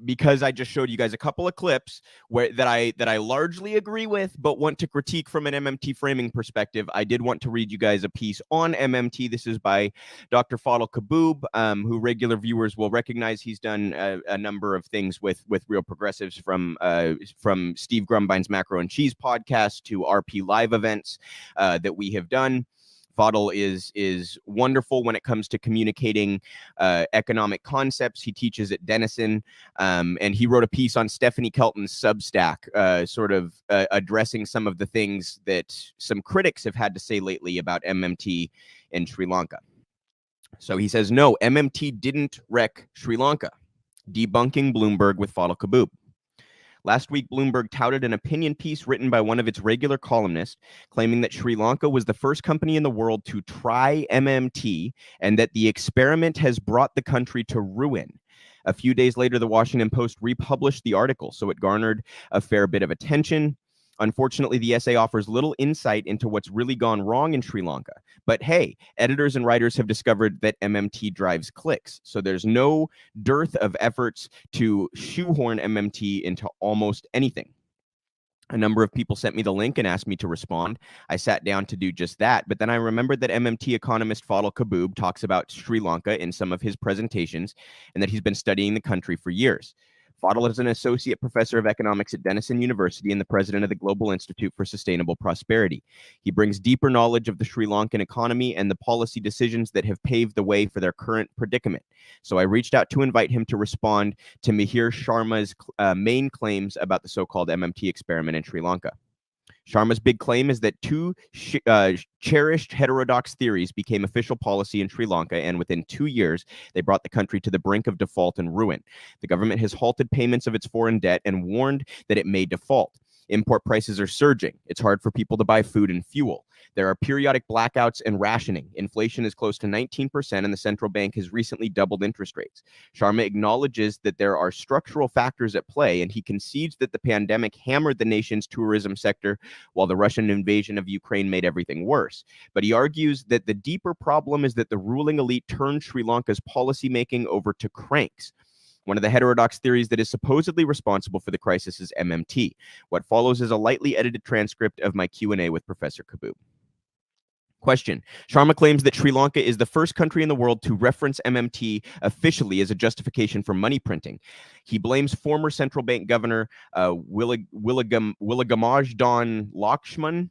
because I just showed you guys a couple of clips that I largely agree with, but want to critique from an MMT framing perspective, I did want to read you guys a piece on MMT. This is by Dr. Fadhel Kaboub, who regular viewers will recognize. He's done a number of things with real progressives, from Steve Grumbine's Macro and Cheese podcast to RP live events that we have done. Fadhel is wonderful when it comes to communicating economic concepts. He teaches at Denison, and he wrote a piece on Stephanie Kelton's Substack, sort of addressing some of the things that some critics have had to say lately about MMT in Sri Lanka. So he says, no, MMT didn't wreck Sri Lanka. Debunking Bloomberg with Fadhel Kaboub. Last week, Bloomberg touted an opinion piece written by one of its regular columnists, claiming that Sri Lanka was the first company in the world to try MMT and that the experiment has brought the country to ruin. A few days later, the Washington Post republished the article, so it garnered a fair bit of attention. Unfortunately, the essay offers little insight into what's really gone wrong in Sri Lanka. But hey, editors and writers have discovered that MMT drives clicks. So there's no dearth of efforts to shoehorn MMT into almost anything. A number of people sent me the link and asked me to respond. I sat down to do just that, but then I remembered that MMT economist Fadhel Kaboub talks about Sri Lanka in some of his presentations and that he's been studying the country for years. Fadhel is an associate professor of economics at Denison University and the president of the Global Institute for Sustainable Prosperity. He brings deeper knowledge of the Sri Lankan economy and the policy decisions that have paved the way for their current predicament. So I reached out to invite him to respond to Mihir Sharma's main claims about the so-called MMT experiment in Sri Lanka. Sharma's big claim is that two cherished heterodox theories became official policy in Sri Lanka, and within 2 years, they brought the country to the brink of default and ruin. The government has halted payments of its foreign debt and warned that it may default. Import prices are surging. It's hard for people to buy food and fuel. There are periodic blackouts and rationing. Inflation is close to 19%, and the central bank has recently doubled interest rates. Sharma acknowledges that there are structural factors at play, and he concedes that the pandemic hammered the nation's tourism sector, while the Russian invasion of Ukraine made everything worse. But he argues that the deeper problem is that the ruling elite turned Sri Lanka's policymaking over to cranks. One of the heterodox theories that is supposedly responsible for the crisis is MMT. What follows is a lightly edited transcript of my Q&A with Professor Kaboub. Question. Sharma claims that Sri Lanka is the first country in the world to reference MMT officially as a justification for money printing. He blames former central bank governor Wilagamajdan Lakshman.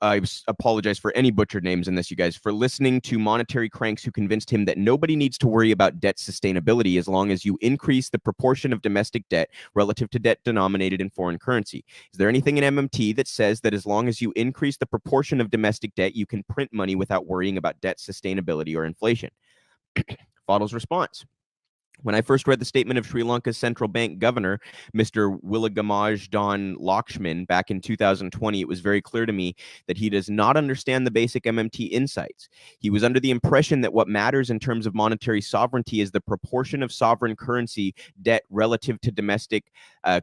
I apologize for any butchered names in this, you guys, for listening to monetary cranks who convinced him that nobody needs to worry about debt sustainability as long as you increase the proportion of domestic debt relative to debt denominated in foreign currency. Is there anything in MMT that says that as long as you increase the proportion of domestic debt, you can print money without worrying about debt sustainability or inflation? Fadhel's response. When I first read the statement of Sri Lanka's central bank governor, Mr. Wilagamajdan Lakshman, back in 2020, it was very clear to me that he does not understand the basic MMT insights. He was under the impression that what matters in terms of monetary sovereignty is the proportion of sovereign currency debt relative to domestic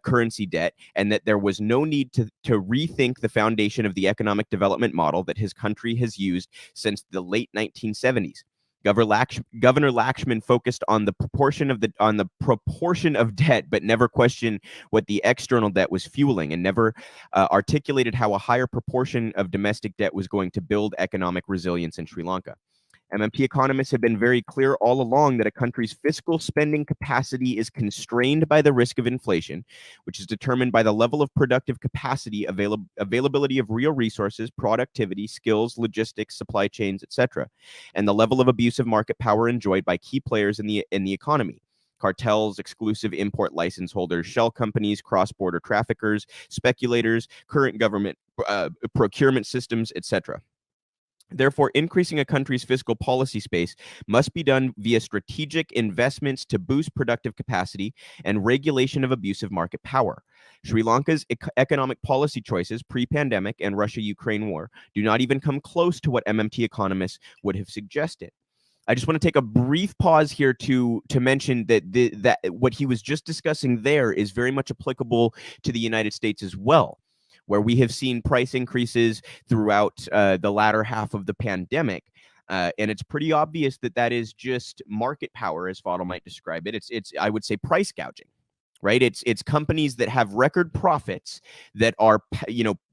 currency debt, and that there was no need to rethink the foundation of the economic development model that his country has used since the late 1970s. Governor Lakshman focused on the proportion of debt, but never questioned what the external debt was fueling, and never articulated how a higher proportion of domestic debt was going to build economic resilience in Sri Lanka. MMT economists have been very clear all along that a country's fiscal spending capacity is constrained by the risk of inflation, which is determined by the level of productive capacity, availability of real resources, productivity, skills, logistics, supply chains, etc., and the level of abusive market power enjoyed by key players in the economy. Cartels, exclusive import license holders, shell companies, cross-border traffickers, speculators, current government procurement systems, etc. Therefore, increasing a country's fiscal policy space must be done via strategic investments to boost productive capacity and regulation of abusive market power. Sri Lanka's economic policy choices pre-pandemic and Russia-Ukraine war do not even come close to what MMT economists would have suggested. I just want to take a brief pause here to mention that that what he was just discussing there is very much applicable to the United States as well, where we have seen price increases throughout the latter half of the pandemic. And it's pretty obvious that that is just market power, as Fadhel might describe it. It's I would say price gouging, right? It's companies that have record profits that are,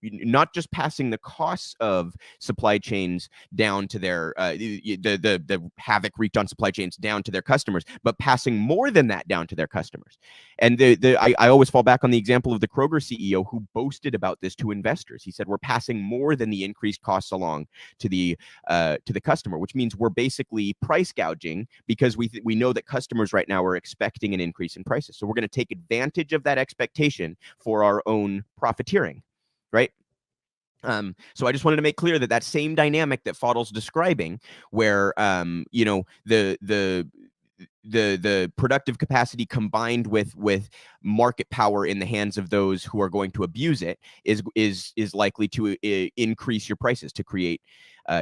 not just passing the costs of supply chains down to their the havoc wreaked on supply chains down to their customers, but passing more than that down to their customers. And I always fall back on the example of the Kroger CEO who boasted about this to investors. He said, we're passing more than the increased costs along to the customer, which means we're basically price gouging because we know that customers right now are expecting an increase in prices. So we're going to take advantage of that expectation for our own profiteering, right? So I just wanted to make clear that that same dynamic that Fadhel's describing, where the productive capacity combined with market power in the hands of those who are going to abuse it is likely to increase your prices, to create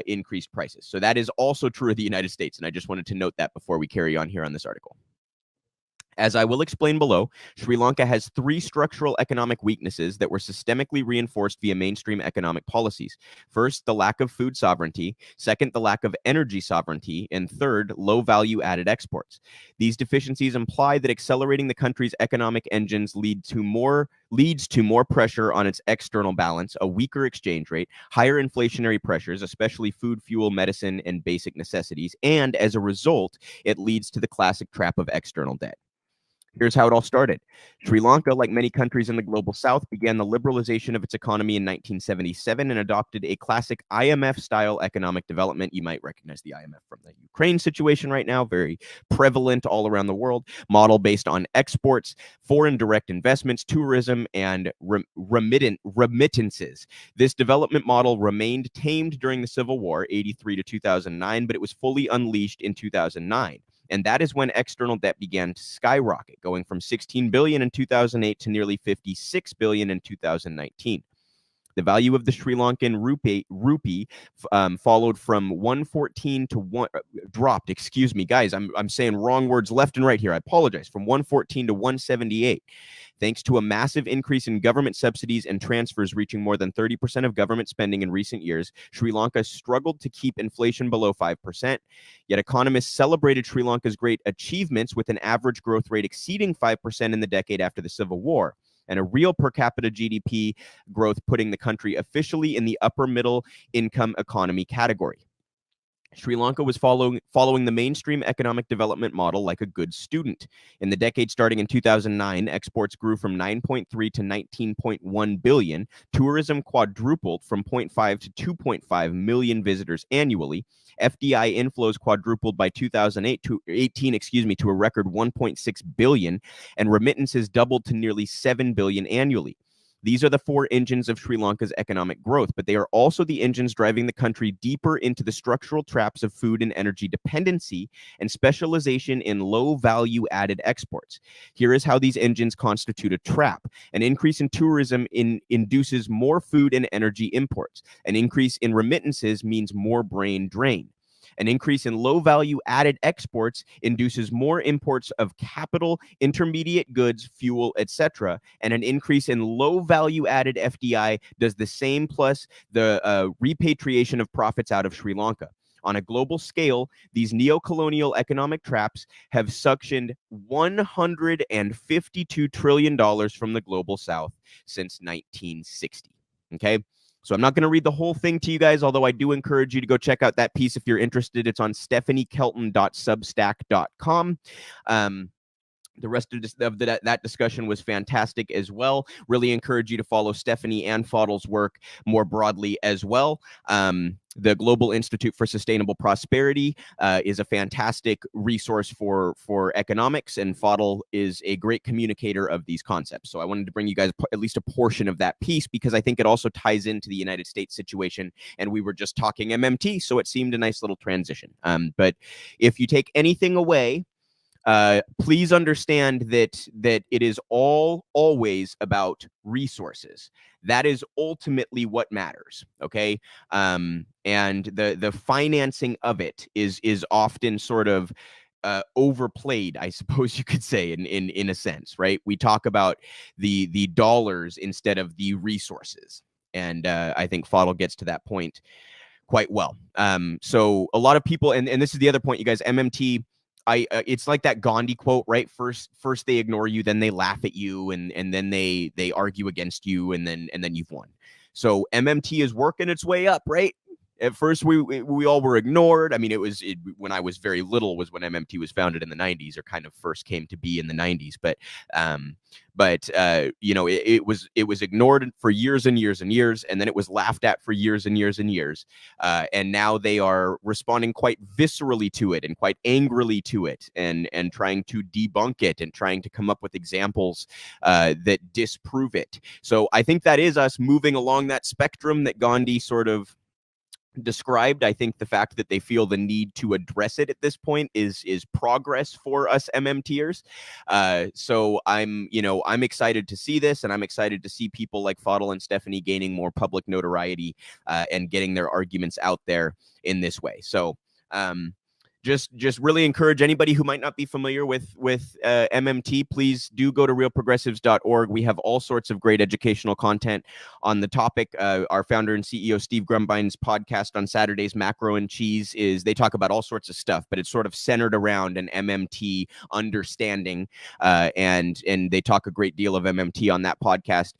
increased prices. So that is also true of the United States, and I just wanted to note that before we carry on here on this article. As I will explain below, Sri Lanka has 3 structural economic weaknesses that were systemically reinforced via mainstream economic policies. First, the lack of food sovereignty. Second, the lack of energy sovereignty. And third, low value added exports. These deficiencies imply that accelerating the country's economic engines leads to more pressure on its external balance, a weaker exchange rate, higher inflationary pressures, especially food, fuel, medicine, and basic necessities. And as a result, it leads to the classic trap of external debt. Here's how it all started. Sri Lanka, like many countries in the global south, began the liberalization of its economy in 1977 and adopted a classic IMF-style economic development. You might recognize the IMF from the Ukraine situation right now, very prevalent all around the world, model based on exports, foreign direct investments, tourism, and remittances. This development model remained tamed during the Civil War, 83 to 2009, but it was fully unleashed in 2009. And that is when external debt began to skyrocket, going from 16 billion in 2008 to nearly 56 billion in 2019. The value of the Sri Lankan rupee followed from 114 to dropped. Excuse me, guys. I'm saying wrong words left and right here. I apologize. From 114 to 178. Thanks to a massive increase in government subsidies and transfers reaching more than 30% of government spending in recent years, Sri Lanka struggled to keep inflation below 5%. Yet economists celebrated Sri Lanka's great achievements with an average growth rate exceeding 5% in the decade after the Civil War, and a real per capita GDP growth putting the country officially in the upper middle income economy category. Sri Lanka was following the mainstream economic development model like a good student. In the decade starting in 2009, exports grew from 9.3 to 19.1 billion. Tourism quadrupled from 0.5 to 2.5 million visitors annually. FDI inflows quadrupled by 2018 to a record 1.6 billion, and remittances doubled to nearly 7 billion annually. These are the 4 engines of Sri Lanka's economic growth, but they are also the engines driving the country deeper into the structural traps of food and energy dependency and specialization in low value added exports. Here is how these engines constitute a trap. An increase in tourism induces more food and energy imports. An increase in remittances means more brain drain. An increase in low value added exports induces more imports of capital, intermediate goods, fuel, etc. And an increase in low value added FDI does the same, plus the repatriation of profits out of Sri Lanka. On a global scale, these neo-colonial economic traps have suctioned $152 trillion from the global south since 1960. Okay? So I'm not going to read the whole thing to you guys, although I do encourage you to go check out that piece if you're interested. It's on stephaniekelton.substack.com. The rest of that discussion was fantastic as well. Really encourage you to follow Stephanie and Fadhel's work more broadly as well. The Global Institute for Sustainable Prosperity is a fantastic resource for economics, and Fadhel is a great communicator of these concepts. So I wanted to bring you guys at least a portion of that piece, because I think it also ties into the United States situation, and we were just talking MMT, so it seemed a nice little transition. But if you take anything away, please understand that it is always about resources. That is ultimately what matters. Okay. And the financing of it is often sort of overplayed, I suppose you could say, in a sense, right? We talk about the dollars instead of the resources. And I think Fadhel gets to that point quite well. So a lot of people, and this is the other point, you guys, MMT it's like that Gandhi quote, right? First they ignore you, then they laugh at you, and then they argue against you, and then you've won. So MMT is working its way up, right? At first, we all were ignored. I mean, when I was very little was when MMT was founded in the 90s, or kind of first came to be in the 90s. But you know, it was ignored for years and years and years, and then it was laughed at for years and years and years. And now they are responding quite viscerally to it and quite angrily to it, and trying to debunk it and trying to come up with examples that disprove it. So I think that is us moving along that spectrum that Gandhi sort of described. I think the fact that they feel the need to address it at this point is progress for us MMTers. So I'm excited to see this, and I'm excited to see people like Fadhel and Stephanie gaining more public notoriety and getting their arguments out there in this way. So just really encourage anybody who might not be familiar with MMT, please do go to realprogressives.org. We have all sorts of great educational content on the topic. Our founder and CEO, Steve Grumbine's podcast on Saturdays, Macro and Cheese, they talk about all sorts of stuff, but it's sort of centered around an MMT understanding. And they talk a great deal of MMT on that podcast.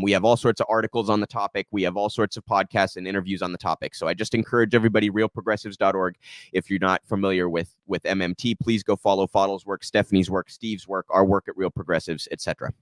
We have all sorts of articles on the topic. We have all sorts of podcasts and interviews on the topic. So I just encourage everybody, realprogressives.org. If you're not familiar with MMT, please go follow Fadhel's work, Stephanie's work, Steve's work, our work at Real Progressives, etc.